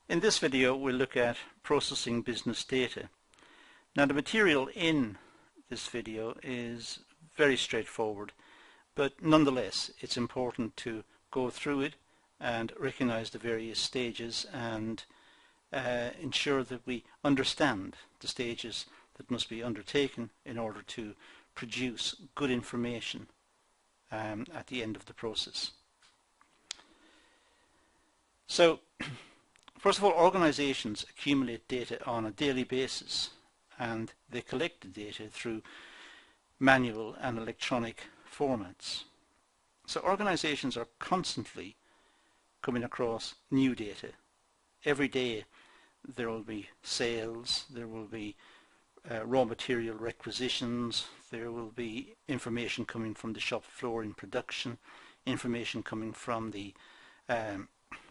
In this video we'll look at processing business data. Now the material in this video is very straightforward, but nonetheless it's important to go through it and recognize the various stages and ensure that we understand the stages that must be undertaken in order to produce good information at the end of the process. So first of all, organizations accumulate data on a daily basis and they collect the data through manual and electronic formats. So organizations are constantly coming across new data. Every day there will be sales, there will be raw material requisitions, there will be information coming from the shop floor in production, information coming from the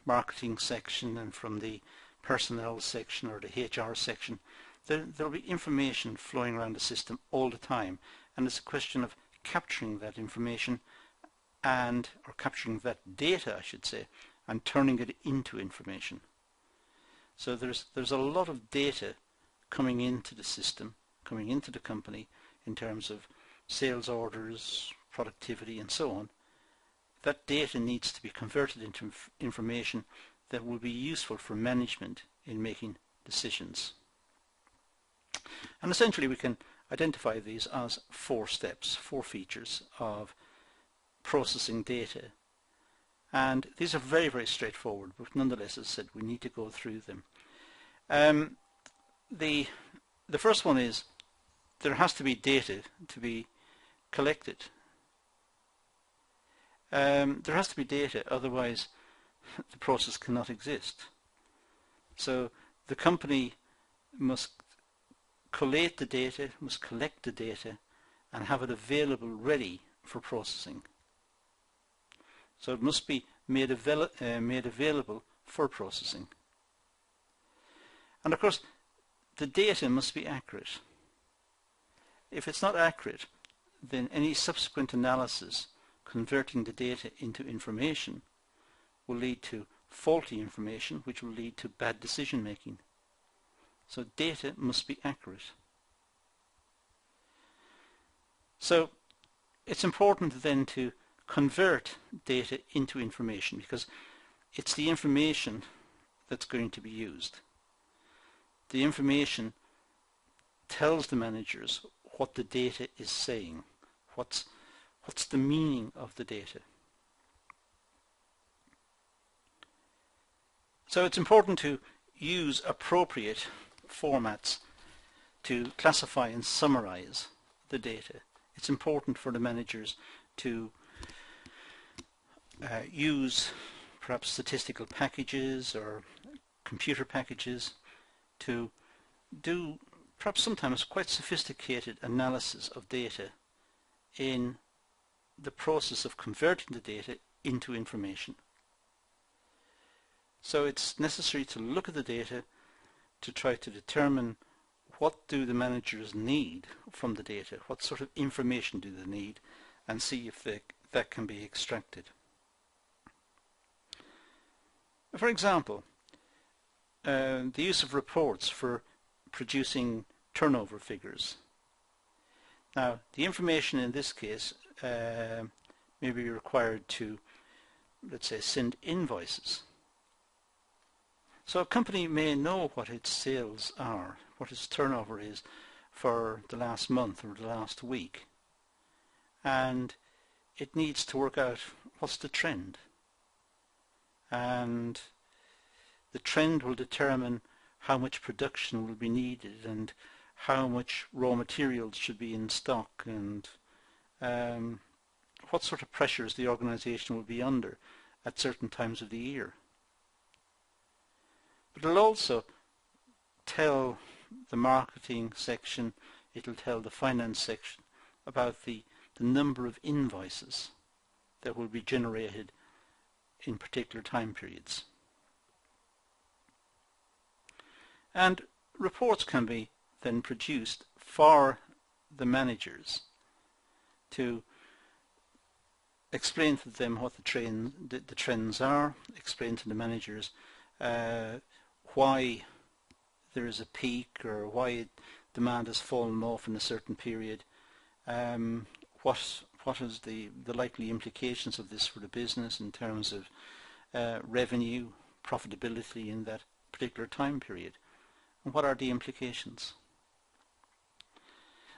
marketing section and from the personnel section or the HR section. There will be information flowing around the system all the time, and it's a question of capturing that information or capturing that data, I should say, and turning it into information. So there's a lot of data coming into the system, coming into the company in terms of sales orders, productivity and so on. That data needs to be converted into information that will be useful for management in making decisions. And essentially we can identify these as four steps, four features of processing data. And these are very, very straightforward, but nonetheless, as I said, we need to go through them. The first one is there has to be data to be collected. There has to be data, otherwise the process cannot exist. So the company must collate the data, must collect the data and have it available ready for processing. So it must be made available for processing. And of course the data must be accurate. If it's not accurate, then any subsequent analysis converting the data into information will lead to faulty information, which will lead to bad decision making. So data must be accurate. So it's important then to convert data into information, because it's the information that's going to be used. The information tells the managers what the data is saying, what's the meaning of the data. So it's important to use appropriate formats to classify and summarize the data. It's important for the managers to use perhaps statistical packages or computer packages to do perhaps sometimes quite sophisticated analysis of data in the process of converting the data into information. So it's necessary to look at the data to try to determine what do the managers need from the data, what sort of information do they need, and see if that can be extracted. For example, the use of reports for producing turnover figures. Now, the information in this case may be required to, let's say, send invoices. So a company may know what its sales are, what its turnover is for the last month or the last week, and it needs to work out what's the trend. And the trend will determine how much production will be needed and how much raw materials should be in stock and what sort of pressures the organization will be under at certain times of the year. But it'll also tell the marketing section, it'll tell the finance section about the number of invoices that will be generated in particular time periods. And reports can be then produced for the managers to explain to them what the trends are, explain to the managers why there is a peak or why demand has fallen off in a certain period. What is the likely implications of this for the business in terms of revenue, profitability in that particular time period, and what are the implications?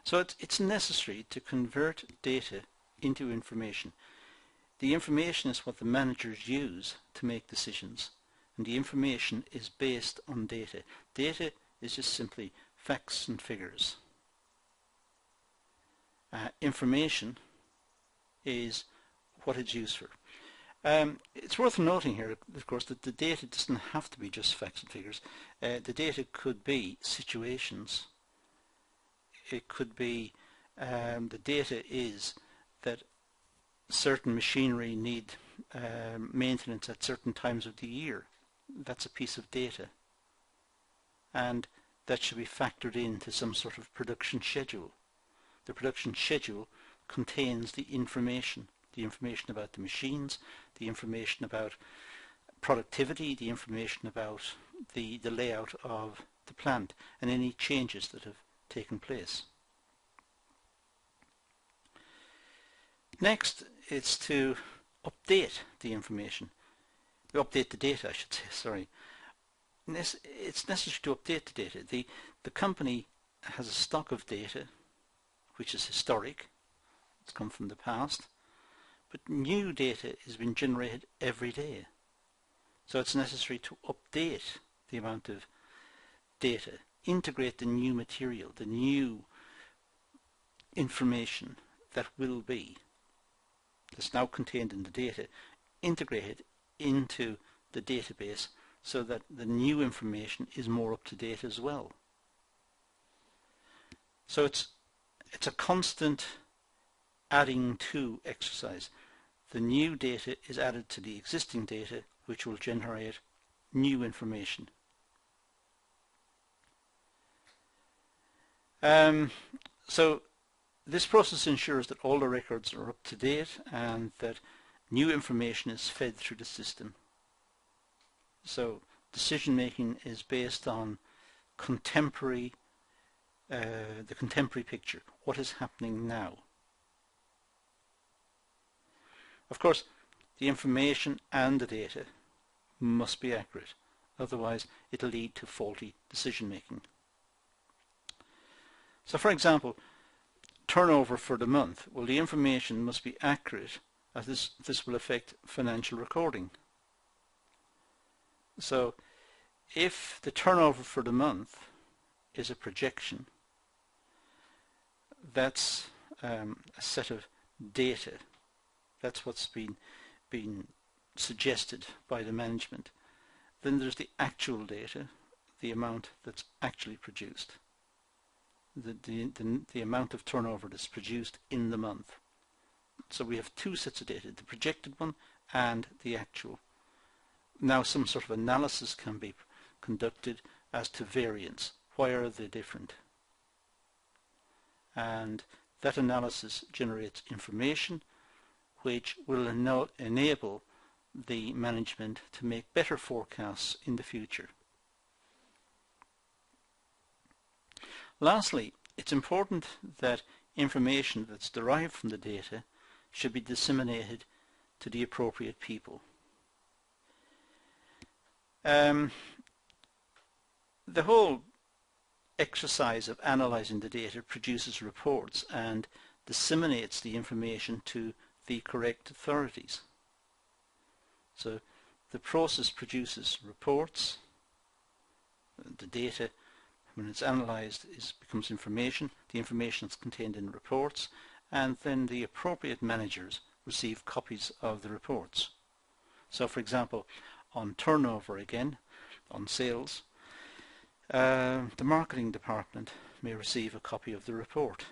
So it's necessary to convert data into information. The information is what the managers use to make decisions, and the information is based on data. Data is just simply facts and figures. Information is what it's used for. It's worth noting here, of course, that the data doesn't have to be just facts and figures. The data could be situations. It could be the data is that certain machinery need maintenance at certain times of the year. That's a piece of data, and that should be factored into some sort of production schedule. The production schedule contains the information about the machines, the information about productivity, the information about the layout of the plant, and any changes that have taken place. Next, it's to update the information. Update the data, I should say, sorry. It's necessary to update the data. The company has a stock of data which is historic, it's come from the past, but new data is being generated every day. So it's necessary to update the amount of data, integrate the new material, the new information that will be, that's now contained in the data, integrated into the database so that the new information is more up to date as well. So it's a constant adding to exercise. The new data is added to the existing data, which will generate new information. So this process ensures that all the records are up to date and that new information is fed through the system. So decision making is based on contemporary, the contemporary picture. What is happening now? Of course, the information and the data must be accurate, otherwise it will lead to faulty decision making. So for example, turnover for the month. Well, the information must be accurate, as this will affect financial recording. So if the turnover for the month is a projection, that's a set of data. That's what's been suggested by the management. Then there's the actual data, the amount that's actually produced, the amount of turnover that's produced in the month. So we have two sets of data, the projected one and the actual. Now some sort of analysis can be conducted as to variance. Why are they different? And that analysis generates information which will enable the management to make better forecasts in the future. Lastly, it's important that information that's derived from the data should be disseminated to the appropriate people. The whole exercise of analyzing the data produces reports and disseminates the information to the correct authorities. So the process produces reports. The data, when it's analyzed, becomes information. The information is contained in reports, and then the appropriate managers receive copies of the reports. So for example, on turnover again, on sales, the marketing department may receive a copy of the report.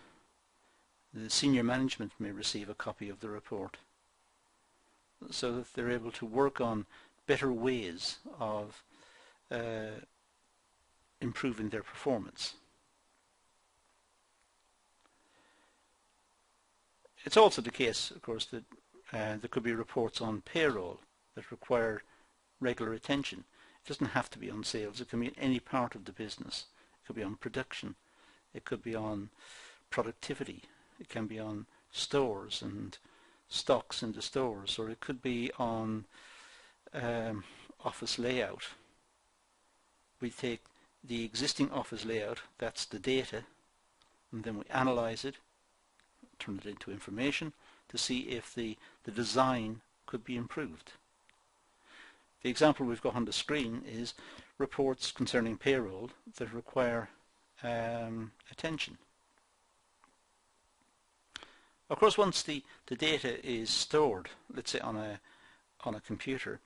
The senior management may receive a copy of the report, so that they're able to work on better ways of improving their performance. It's also the case, of course, that there could be reports on payroll that require regular attention. It doesn't have to be on sales. It can be in any part of the business. It could be on production. It could be on productivity. It can be on stores and stocks in the stores, or it could be on office layout. We take the existing office layout, that's the data, and then we analyze it, turn it into information to see if the design could be improved. The example we've got on the screen is reports concerning payroll that require attention. Of course, once the data is stored, let's say on a computer,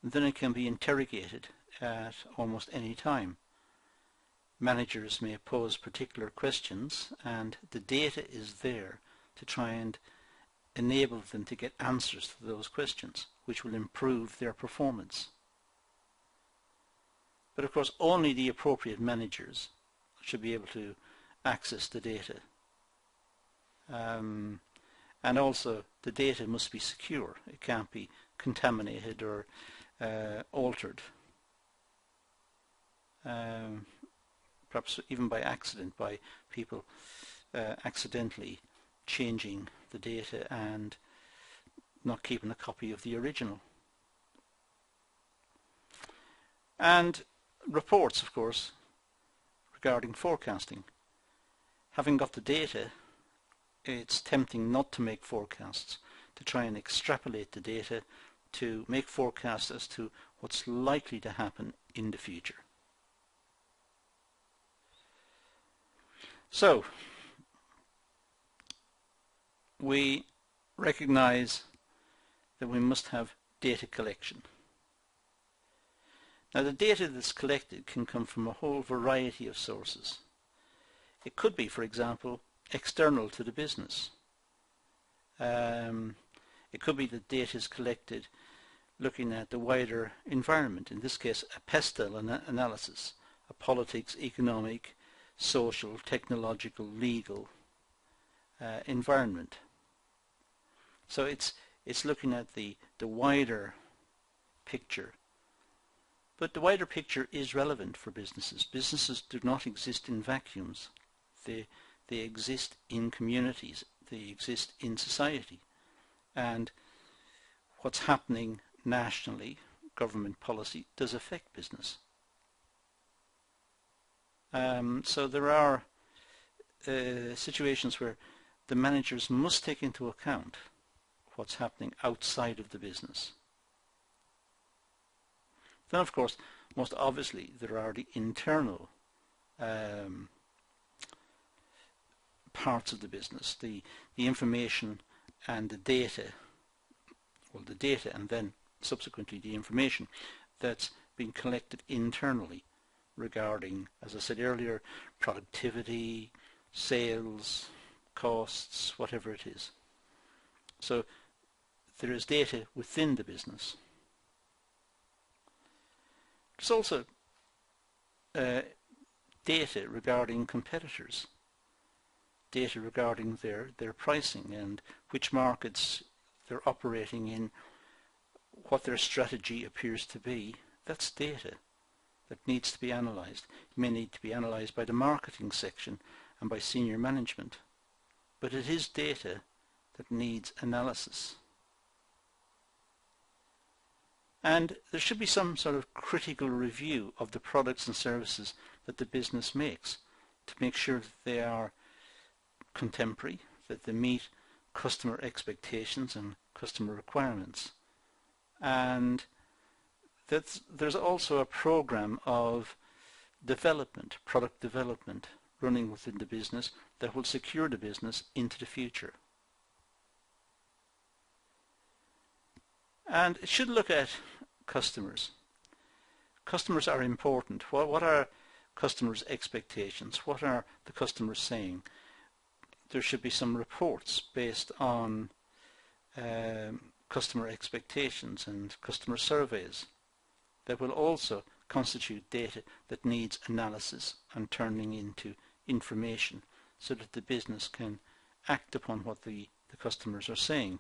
then it can be interrogated at almost any time. Managers may pose particular questions, and the data is there to try and enable them to get answers to those questions, which will improve their performance. But of course, only the appropriate managers should be able to access the data. And also, the data must be secure. It can't be contaminated or altered. Perhaps even by accident, by people accidentally changing the data and not keeping a copy of the original. And reports, of course, regarding forecasting. Having got the data, it's tempting not to make forecasts, to try and extrapolate the data to make forecasts as to what's likely to happen in the future. So, we recognize that we must have data collection. Now, the data that's collected can come from a whole variety of sources. It could be, for example, external to the business. It could be that data is collected looking at the wider environment, in this case a PESTEL analysis, a politics, economic, social, technological, legal environment. So it's looking at the wider picture. But the wider picture is relevant for businesses. Businesses do not exist in vacuums. They exist in communities. They exist in society. And what's happening nationally, government policy, does affect business. So there are situations where the managers must take into account what's happening outside of the business. Then, of course, most obviously, there are the internal parts of the business, the information and the data, well, the data and then subsequently the information that's been collected internally regarding, as I said earlier, productivity, sales, costs, whatever it is. So there is data within the business. There's also data regarding competitors, data regarding their pricing and which markets they're operating in, what their strategy appears to be. That's data that needs to be analysed. It may need to be analysed by the marketing section and by senior management, but it is data that needs analysis. And there should be some sort of critical review of the products and services that the business makes to make sure that they are contemporary, that they meet customer expectations and customer requirements. And that there's also a program of development, product development, running within the business that will secure the business into the future. And it should look at customers. Customers are important. What are customers' expectations? What are the customers saying? There should be some reports based on customer expectations and customer surveys that will also constitute data that needs analysis and turning into information so that the business can act upon what the customers are saying.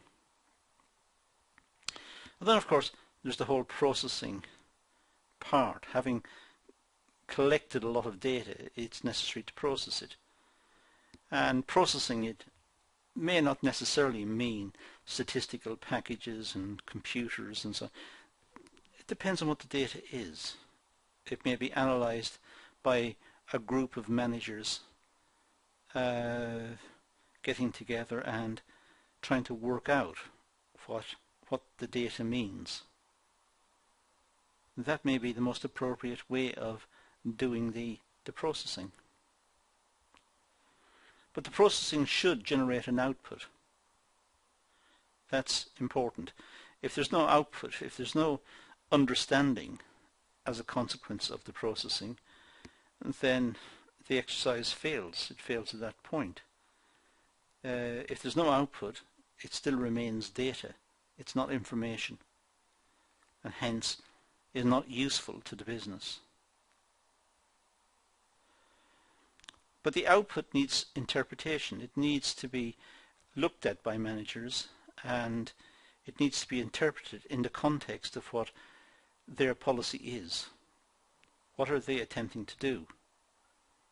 And then, of course, there's the whole processing part. Having collected a lot of data, it's necessary to process it. And processing it may not necessarily mean statistical packages and computers and so on. It depends on what the data is. It may be analysed by a group of managers getting together and trying to work out what the data means. That may be the most appropriate way of doing the processing. But the processing should generate an output. That's important. If there's no output, if there's no understanding as a consequence of the processing, then the exercise fails. It fails at that point. If there's no output, it still remains data. It's not information, and hence is not useful to the business. But the output needs interpretation. It needs to be looked at by managers, and it needs to be interpreted in the context of what their policy is. What are they attempting to do?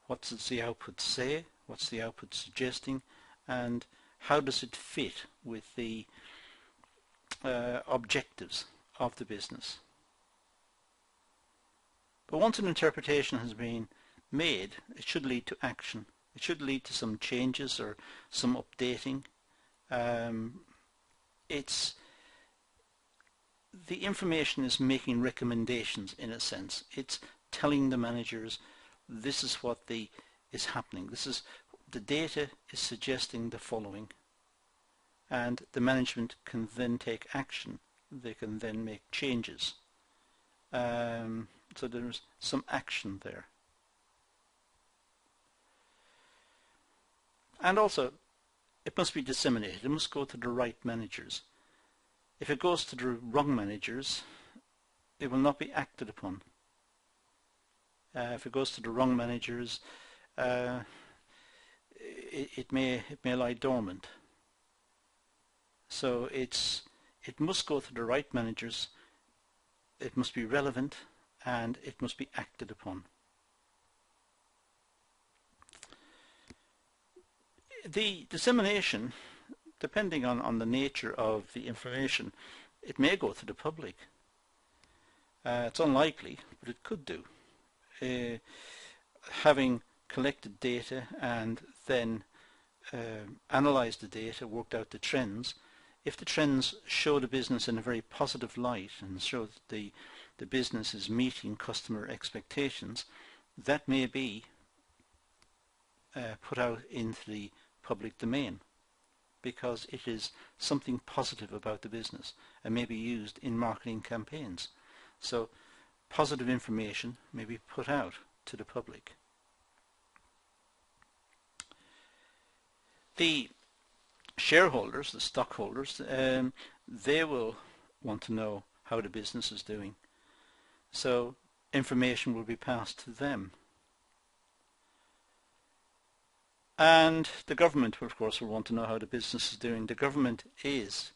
What does the output say? What's the output suggesting? And how does it fit with the objectives of the business? But once an interpretation has been made, it should lead to action. It should lead to some changes or some updating. The information is making recommendations, in a sense. It's telling the managers this is what is happening. The data is suggesting the following, and the management can then take action. They can then make changes. So there's some action there. And also, it must be disseminated. It must go to the right managers. If it goes to the wrong managers, it will not be acted upon. If it goes to the wrong managers, it may lie dormant. So it must go to the right managers. It must be relevant, and it must be acted upon. The dissemination, depending on the nature of the information, it may go to the public. It's unlikely, but it could do. Having collected data and then analysed the data, worked out the trends, if the trends show the business in a very positive light and show that the business is meeting customer expectations, that may be put out into the public domain, because it is something positive about the business and may be used in marketing campaigns. So positive information may be put out to the public. The shareholders, the stockholders, they will want to know how the business is doing. So information will be passed to them. And the government, of course, will want to know how the business is doing. The government is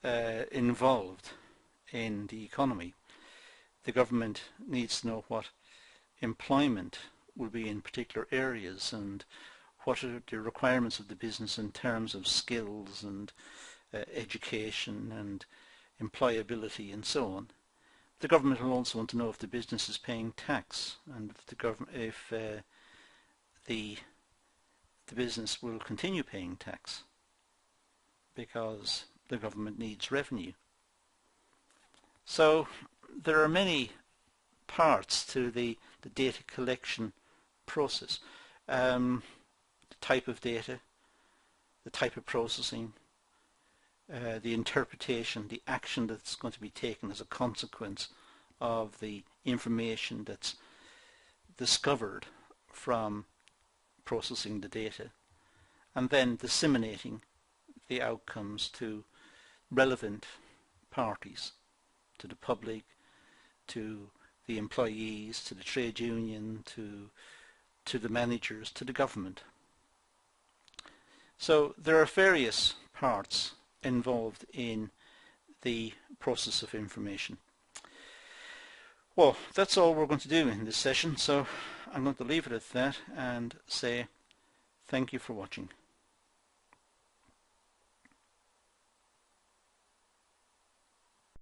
involved in the economy. The government needs to know what employment will be in particular areas and what are the requirements of the business in terms of skills and education and employability and so on. The government will also want to know if the business is paying tax, and if the business will continue paying tax, because the government needs revenue. So there are many parts to the data collection process. The type of data, the type of processing, the interpretation, the action that's going to be taken as a consequence of the information that's discovered from processing the data, and then disseminating the outcomes to relevant parties, to the public, to the employees, to the trade union, to the managers, to the government. So there are various parts involved in the process of information. Well, that's all we're going to do in this session, so I'm going to leave it at that and say thank you for watching.